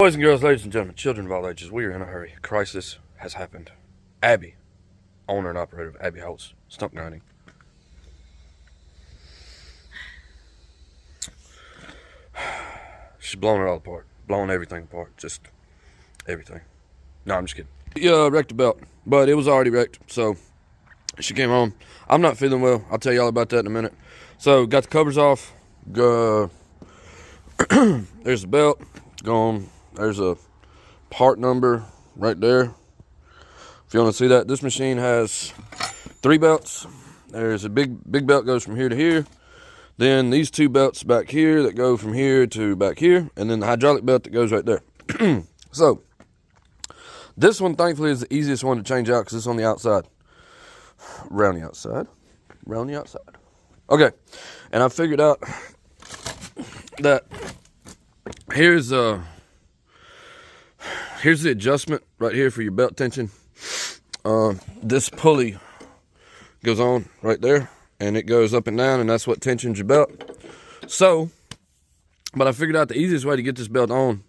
Boys and girls, ladies and gentlemen, children of all ages, we are in a hurry. A crisis has happened. Abby, owner and operator of Abby Holtz Stump Grinding. She's blowing it all apart. Blowing everything apart. Just everything. No, I'm just kidding. Yeah, wrecked the belt, but it was already wrecked, so she came home. I'm not feeling well. I'll tell you all about that in a minute. So, got the covers off. There's the belt. Gone. There's a part number right there. If you want to see that, this machine has 3 belts. There's a big belt goes from here to here. Then these 2 belts back here that go from here to back here. And then the hydraulic belt that goes right there. So, this one thankfully is the easiest one to change out because it's on the outside. Around the outside. Around the outside. Okay. And I figured out that here's the adjustment right here for your belt tension. This pulley goes on right there, and it goes up and down, and that's what tensions your belt. So, but I figured out the easiest way to get this belt on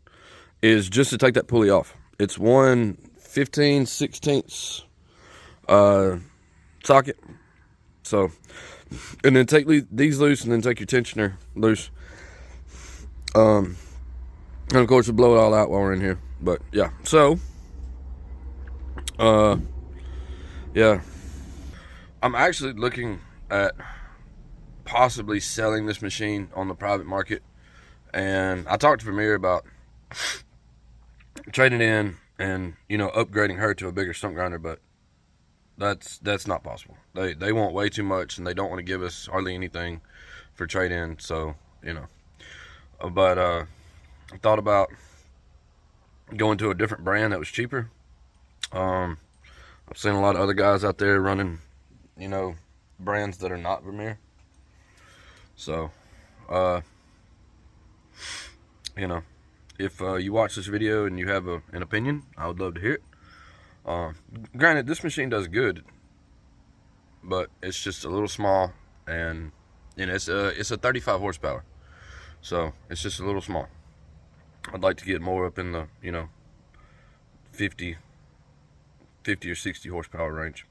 is just to take that pulley off. It's 1/15/16 socket. So, and then take these loose, and then take your tensioner loose. And of course, we'll blow it all out while we're in here. But yeah, so yeah, I'm actually looking at possibly selling this machine on the private market. And I talked to Vermeer about trading in and, you know, upgrading her to a bigger stump grinder, but that's not possible. They want way too much, and they don't want to give us hardly anything for trade in. So, you know, but I thought about going to a different brand that was cheaper. I've seen a lot of other guys out there running, you know, brands that are not Vermeer. So, you know, if you watch this video and you have an opinion, I would love to hear it. Granted, this machine does good, but it's just a little small, and you know, it's a 35 horsepower, so it's just a little small. I'd like to get more up in the, you know, 50 or 60 horsepower range.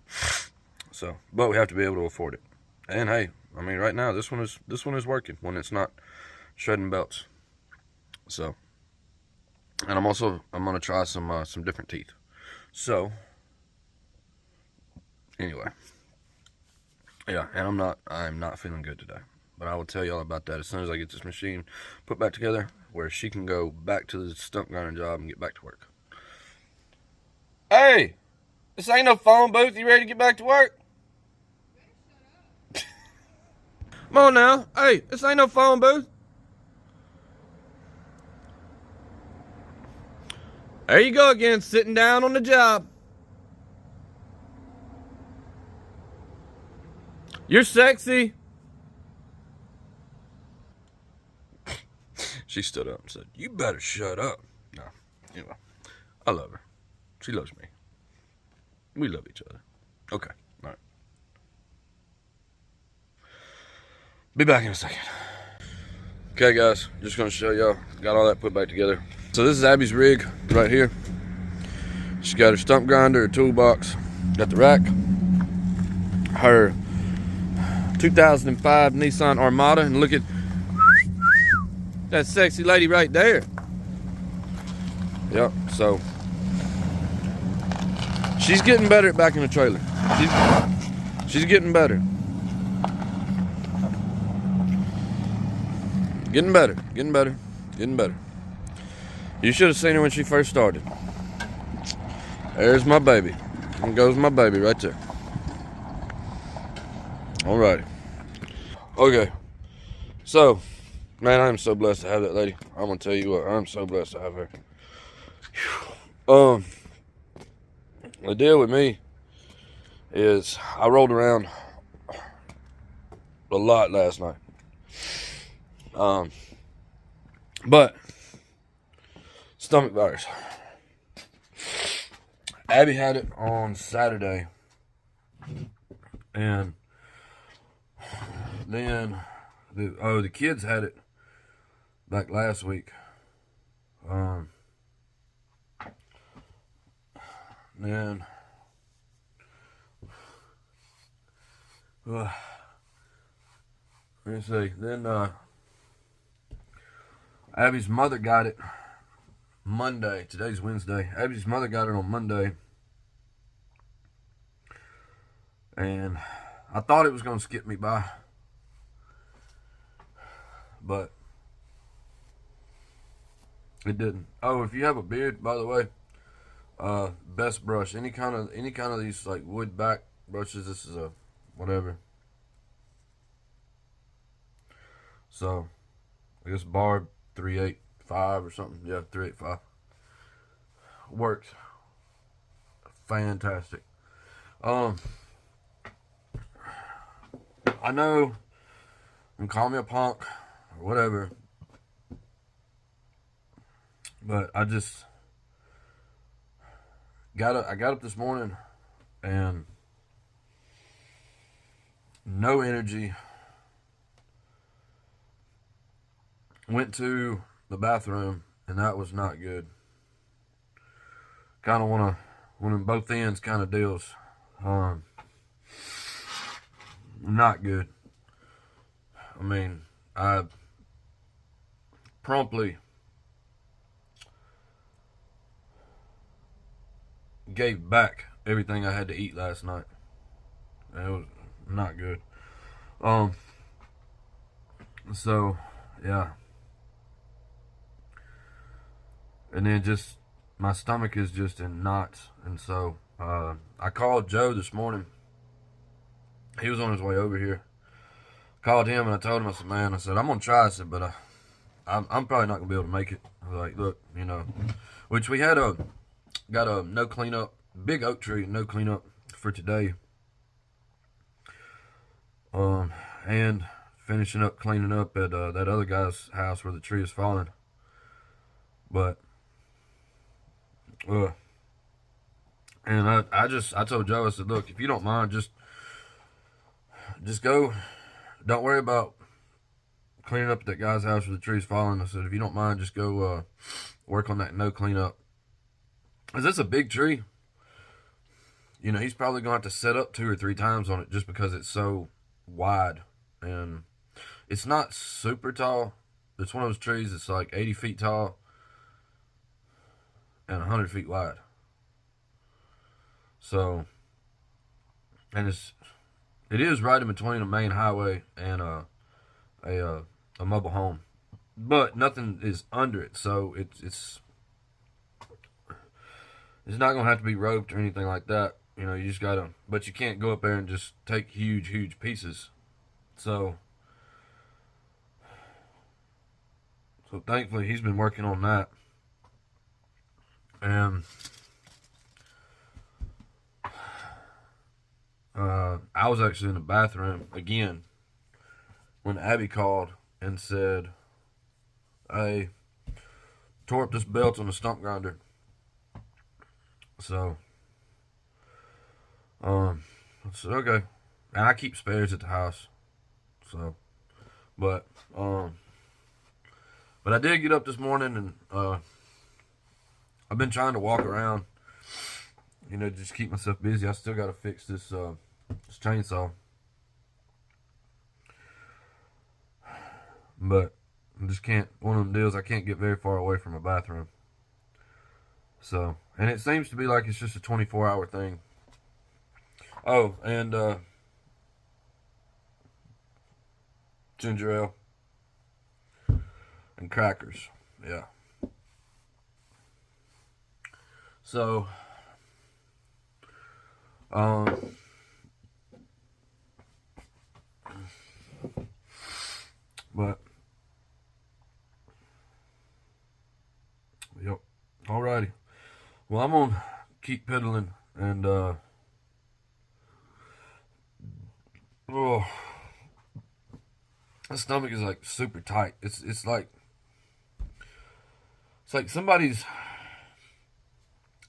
So, but we have to be able to afford it. And hey, I mean, right now this one is working when it's not shredding belts. So, and I'm gonna try some different teeth. So, anyway, yeah, and I'm not feeling good today. But I will tell you all about that as soon as I get this machine put back together, where she can go back to the stump grinding job and get back to work. Hey, this ain't no phone booth. You ready to get back to work? Come on now. Hey, this ain't no phone booth. There you go again, sitting down on the job. You're sexy. She stood up and said, "You better shut up." No, you know, I love her. She loves me. We love each other. Okay, all right. Be back in a second. Okay, guys, just gonna show y'all. Got all that put back together. So this is Abby's rig right here. She's got her stump grinder, her toolbox, got the rack, her 2005 Nissan Armada, and look at that sexy lady right there. Yep, so she's getting better at backing the trailer. She's getting better. Getting better, getting better, getting better. You should have seen her when she first started. There's my baby. There goes my baby right there. Alrighty. Okay. So, man, I'm so blessed to have that lady. I'm gonna tell you what, I'm so blessed to have her. Whew. The deal with me is I rolled around a lot last night. But stomach virus. Abby had it on Saturday, and then the kids had it back last week. And let me see. Then Abby's mother got it Monday. Today's Wednesday. Abby's mother got it on Monday. And I thought it was going to skip me by. But it didn't. Oh, if you have a beard, by the way, best brush. Any kind of these like wood back brushes. This is a whatever. So I guess Barb 385 or something. Yeah, 385. Works. Fantastic. I know you can call me a punk or whatever, but I got up this morning and no energy. Went to the bathroom and that was not good. Kind of one of both ends kind of deals. Not good. I mean, I promptly gave back everything I had to eat last night. It was not good. So yeah. And then just my stomach is just in knots, and so I called Joe this morning. He was on his way over here. Called him and I told him, I said, man, I said, I'm gonna try. I said, but I'm probably not gonna be able to make it. I was like, look, you know, which we had got a no cleanup, big oak tree, no cleanup for today. And finishing up cleaning up at that other guy's house where the tree is falling. But and I told Joe, I said, look, if you don't mind, just go. Don't worry about cleaning up at that guy's house where the tree's falling. I said, if you don't mind, just go work on that no cleanup. Cause it's a big tree. You know, he's probably gonna have to set up 2 or 3 times on it just because it's so wide. And it's not super tall. It's one of those trees that's like 80 feet tall and 100 feet wide. So, and it is right in between a main highway and a mobile home, but nothing is under it, so it's not gonna have to be roped or anything like that. You know, you just gotta, but you can't go up there and just take huge pieces. So thankfully he's been working on that. And I was actually in the bathroom again when Abby called and said, hey, tore up this belt on the stump grinder. So I said, okay. And I keep spares at the house. So but I did get up this morning and I've been trying to walk around, you know, just keep myself busy. I still got to fix this chainsaw, but I just can't. One of them deals, I can't get very far away from a bathroom. So, and it seems to be like it's just a 24-hour thing. Oh, and ginger ale and crackers. Yeah. So, but, yep. Alrighty. Well, I'm gonna keep pedaling and, oh, my stomach is like super tight. It's like somebody's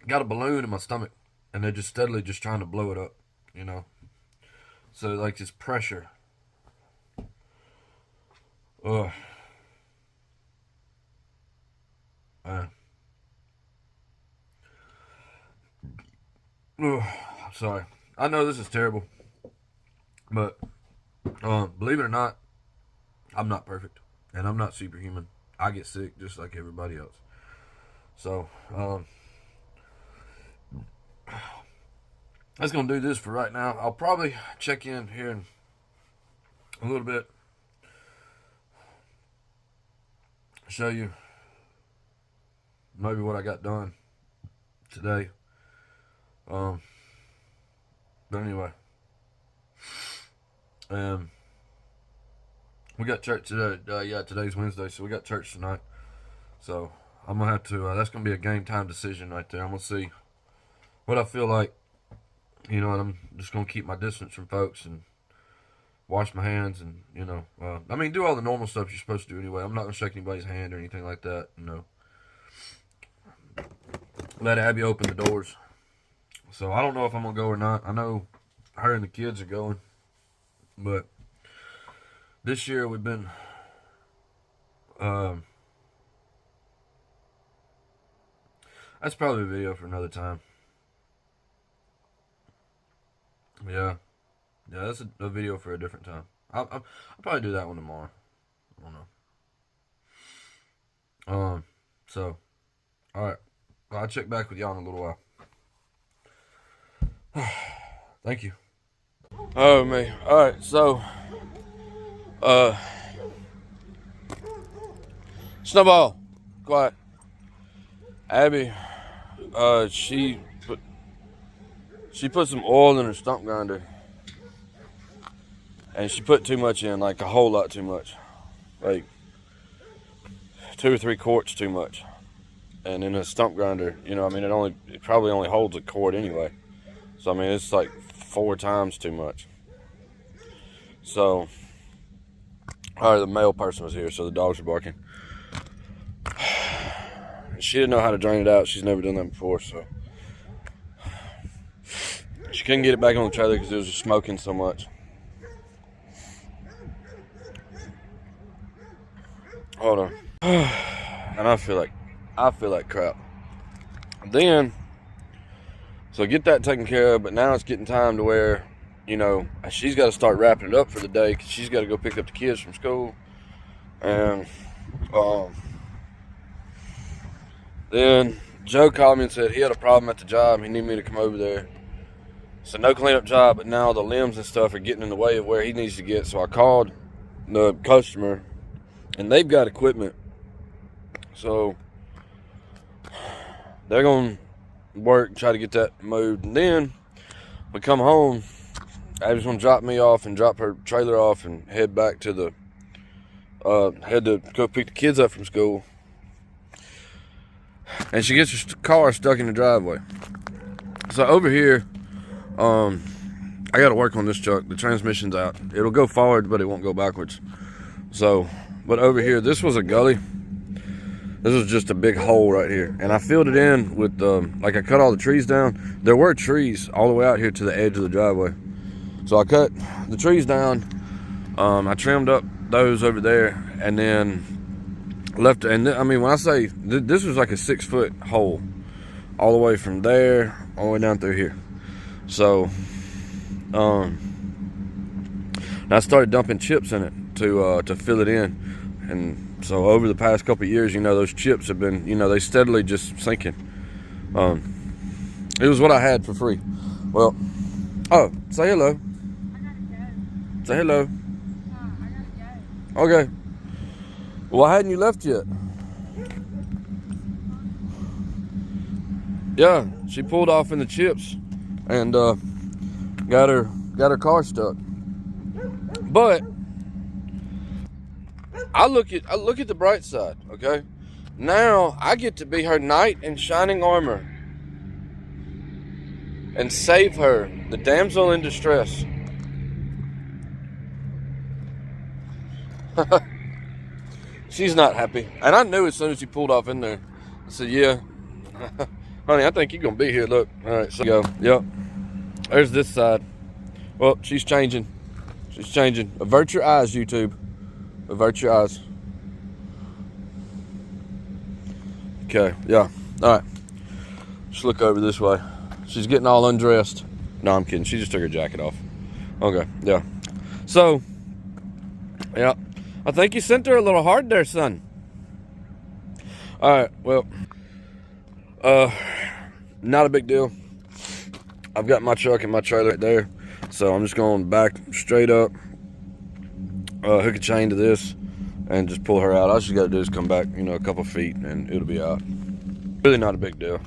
got a balloon in my stomach and they're just steadily just trying to blow it up, you know. So like this pressure. Ugh. Ugh, sorry. I know this is terrible, but believe it or not, I'm not perfect, and I'm not superhuman. I get sick just like everybody else. So, that's going to do this for right now. I'll probably check in here in a little bit. Show you maybe what I got done today. But anyway, we got church today. Today's Wednesday, so we got church tonight. So I'm gonna have to. That's gonna be a game time decision right there. I'm gonna see what I feel like. You know, and I'm just gonna keep my distance from folks and wash my hands and, you know, do all the normal stuff you're supposed to do anyway. I'm not going to shake anybody's hand or anything like that, you know. Let Abby open the doors. So I don't know if I'm going to go or not. I know her and the kids are going. But this year we've been, that's probably a video for another time. Yeah. Yeah, that's a video for a different time. I'll probably do that one tomorrow. I don't know. So, alright. Well, I'll check back with y'all in a little while. Thank you. Oh, me. Alright, so, Snowball. Quiet. Abby, she put some oil in her stump grinder. And she put too much in, like a whole lot too much. Like 2 or 3 quarts too much. And in a stump grinder, you know, it probably only holds a quart anyway. So, it's like 4 times too much. So, alright, the male person was here, so the dogs were barking. She didn't know how to drain it out. She's never done that before, so. She couldn't get it back on the trailer because it was just smoking so much. Hold on. And I feel like crap. Then, so get that taken care of, but now it's getting time to where, you know, she's got to start wrapping it up for the day because she's got to go pick up the kids from school. And then Joe called me and said he had a problem at the job. He needed me to come over there. So no cleanup job, but now the limbs and stuff are getting in the way of where he needs to get. So I called the customer, and they've got equipment. So they're going to work, try to get that moved. And then we come home. Abby's going to drop me off and drop her trailer off and head back to the, head to go pick the kids up from school. And she gets her car stuck in the driveway. So over here, I got to work on this truck. The transmission's out. It'll go forward, but it won't go backwards. So, but over here, this was a gully. This was just a big hole right here. And I filled it in with, like I cut all the trees down. There were trees all the way out here to the edge of the driveway. So I cut the trees down. I trimmed up those over there and then left. And when I say, this was like a 6-foot hole all the way from there all the way down through here. So, I started dumping chips in it to fill it in. And so over the past couple of years, you know, those chips have been, you know, they steadily just sinking. It was what I had for free. Well, oh, say hello. I gotta go. Say hello. I gotta go. Okay. Well, why hadn't you left yet? Yeah, she pulled off in the chips and got her car stuck. But I look at the bright side, okay? Now I get to be her knight in shining armor and save her, the damsel in distress. She's not happy. And I knew as soon as she pulled off in there. I said, yeah. Honey, I think you're going to be here. Look. All right, so go. Yep. There's this side. Well, she's changing. She's changing. Avert your eyes, YouTube. Avert your eyes. Okay, yeah. All right. Just look over this way. She's getting all undressed. No, I'm kidding. She just took her jacket off. Okay, yeah. So, yeah. I think you sent her a little hard there, son. Alright, well. Not a big deal. I've got my truck and my trailer right there. So I'm just going back straight up. Hook a chain to this. And just pull her out. All she got to do is come back, a couple feet. And it'll be out. Really not a big deal.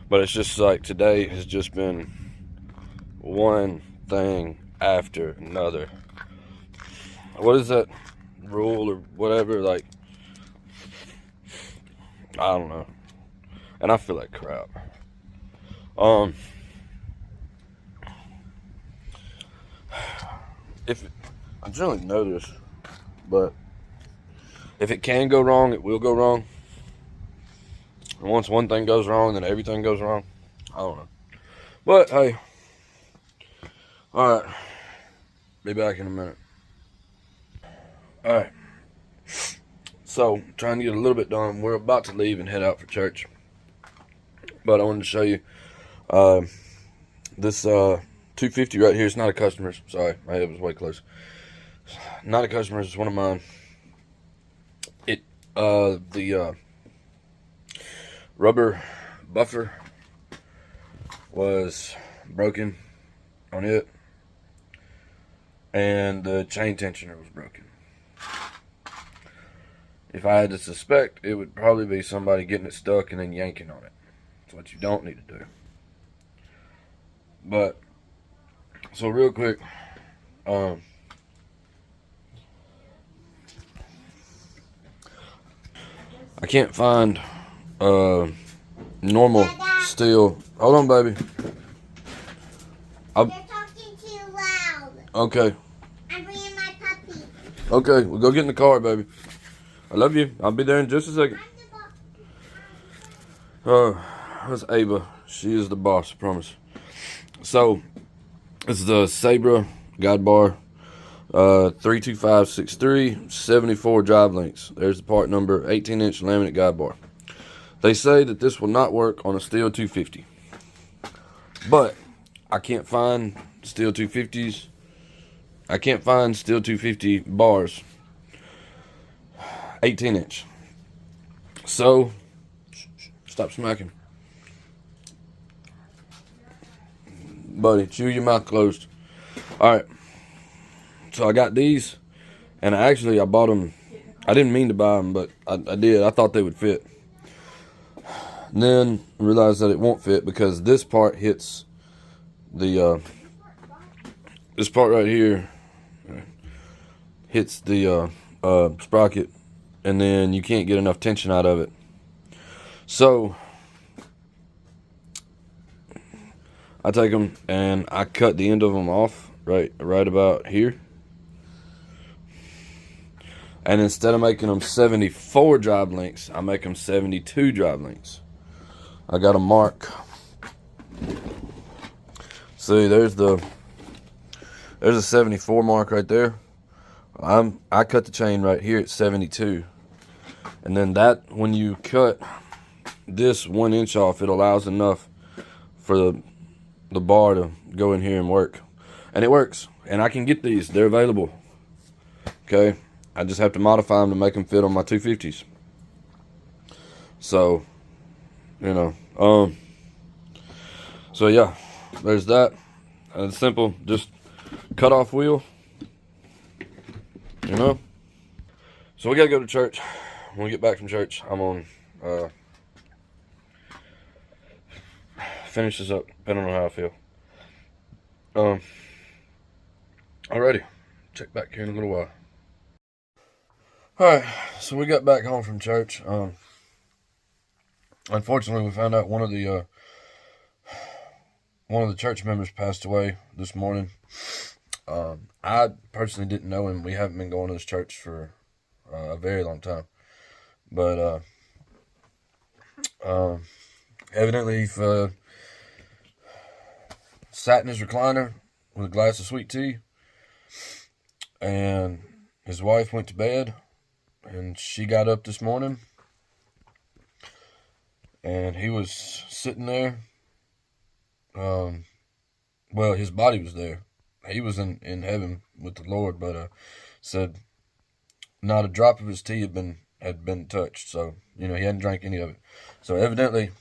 But it's just like today has just been one thing after another. What is that rule or whatever? Like, I don't know. And I feel like crap. If I generally know this, but if it can go wrong, it will go wrong. And once one thing goes wrong, then everything goes wrong. I don't know. But hey, all right. Be back in a minute. All right. So trying to get a little bit done. We're about to leave and head out for church. But I wanted to show you this 250 right here. It's not a customer's. Sorry, my head was way close. Not a customer's. It's one of mine. The rubber buffer was broken on it, and the chain tensioner was broken. If I had to suspect, it would probably be somebody getting it stuck and then yanking on it. That's what you don't need to do. But, so real quick, I can't find normal steel. Hold on, baby. You're talking too loud. Okay. I'm bringing my puppy. Okay, we'll go get in the car, baby. I love you. I'll be there in just a second. That's Ava. She is the boss, I promise. So, this is the Sabra guide bar. 32563, 74 drive links. There's the part number, 18-inch laminate guide bar. They say that this will not work on a steel 250. But, I can't find steel 250s. I can't find steel 250 bars. 18-inch. So, stop smacking. Buddy, chew your mouth closed. Alright. So I got these, and I bought them. I didn't mean to buy them, but I did. I thought they would fit. And then I realized that it won't fit because this part hits the, this part right here hits the sprocket, and then you can't get enough tension out of it. So I take them and I cut the end of them off right about here. And instead of making them 74 drive links, I make them 72 drive links. I got a mark. See, there's a 74 mark right there. I cut the chain right here at 72. And then that, when you cut this 1 inch off, it allows enough for the bar to go in here and work. And it works. And I can get these. They're available. Okay. I just have to modify them to make them fit on my 250s. So, so yeah, there's that. It's simple. Just cut off wheel. So we gotta go to church. When we get back from church, I'm on finish this up. I don't know how I feel. Alrighty. Check back here in a little while. Alright, so we got back home from church. Unfortunately, we found out one of the church members passed away this morning. I personally didn't know him. We haven't been going to this church for a very long time. But evidently he sat in his recliner with a glass of sweet tea, and his wife went to bed. And she got up this morning, and he was sitting there well, his body was there. He was in heaven with the Lord, but said not a drop of his tea had been touched. So he hadn't drank any of it. So evidently,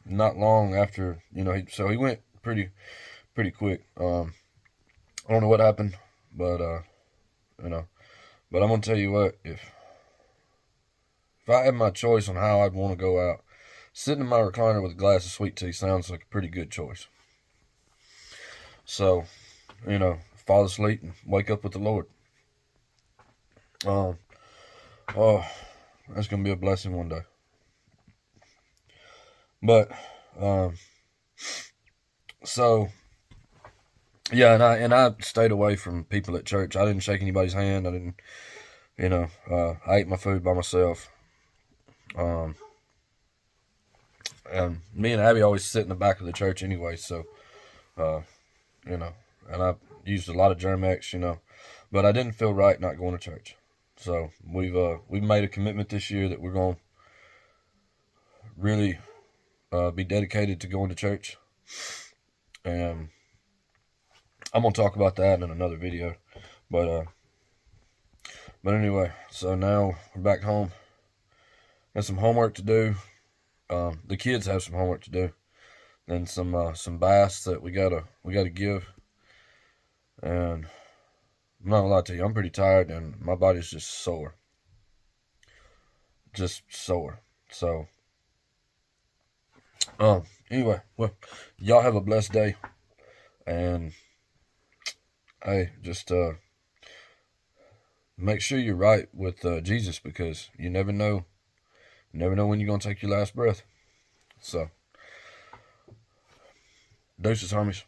not long after he went pretty quick. I don't know what happened, but but I'm gonna tell you what, if I had my choice on how I'd want to go out, sitting in my recliner with a glass of sweet tea sounds like a pretty good choice. So, fall asleep and wake up with the Lord. Oh, that's gonna be a blessing one day. But, so, yeah, and I stayed away from people at church. I didn't shake anybody's hand. I didn't, I ate my food by myself. And me and Abby always sit in the back of the church anyway, so, and I used a lot of Germ-X, but I didn't feel right not going to church. So we've made a commitment this year that we're going to really be dedicated to going to church. And I'm going to talk about that in another video. But anyway, so now we're back home. Got some homework to do. The kids have some homework to do. Then some baths that we gotta give. And I'm not gonna lie to you, I'm pretty tired and my body's just sore. Just sore. So anyway, well, y'all have a blessed day. And hey, just make sure you're right with Jesus, because you never know when you're gonna take your last breath. So deuces, homies.